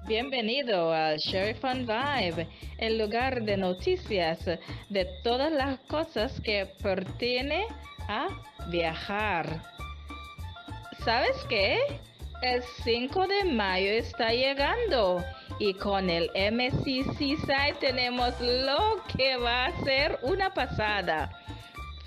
Bienvenido al Sheriff on Vibe, el lugar de noticias de todas las cosas que pertiene a viajar. ¿Sabes qué? El 5 de mayo está llegando y con el MCC Side tenemos lo que va a ser una pasada.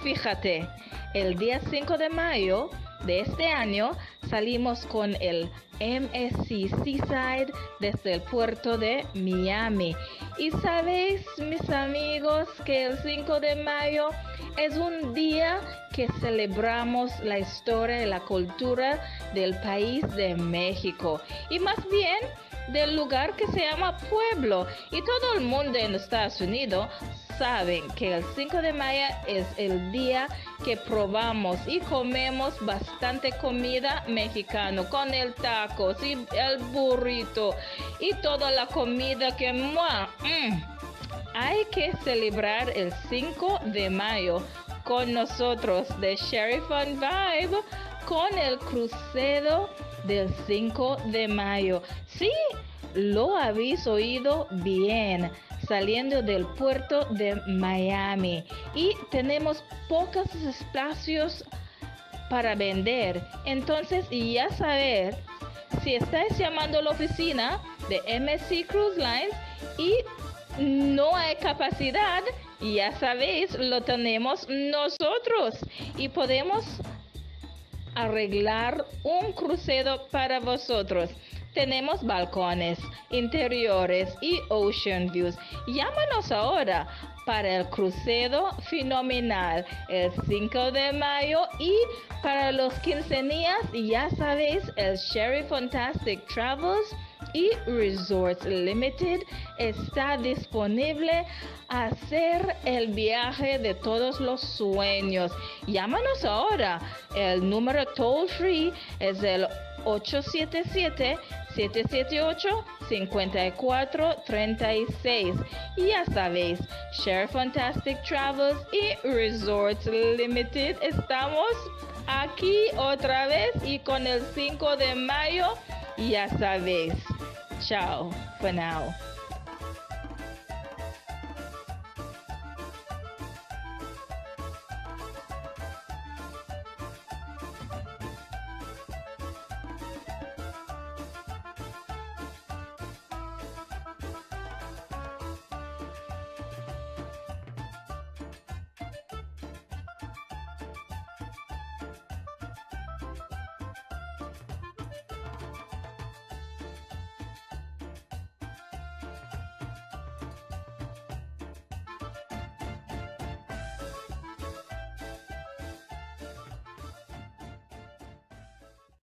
Fíjate, el día 5 de mayo de este año salimos con el MSC Seaside desde el puerto de Miami. Y sabéis, mis amigos, que el 5 de mayo es un día que celebramos la historia y la cultura del país de México. Y más bien del lugar que se llama Pueblo. Y todo el mundo en Estados Unidos saben que el 5 de mayo es el día que probamos y comemos bastante comida mexicana con el tacos y el burrito y toda la comida que hay que celebrar el 5 de mayo con nosotros de Sheriff on Vibe con el crucero del 5 de mayo. Sí, lo habéis oído bien, saliendo del puerto de Miami y tenemos pocos espacios para vender. Entonces, ya saber, si estáis llamando a la oficina de MSC Cruise Lines y no hay capacidad, ya sabéis, lo tenemos nosotros y podemos arreglar un crucero para vosotros. Tenemos balcones, interiores y ocean views. Llámanos ahora para el crucero fenomenal el 5 de mayo y para los quinceañeras, ya sabéis, el Sheriff Fantastic Travels y Resorts Limited está disponible a hacer el viaje de todos los sueños. Llámanos ahora. El número toll free es el 877-778-5436. Y ya sabéis, Share Fantastic Travels y Resorts Limited estamos aquí otra vez y con el 5 de mayo, ya sabéis. Ciao for now.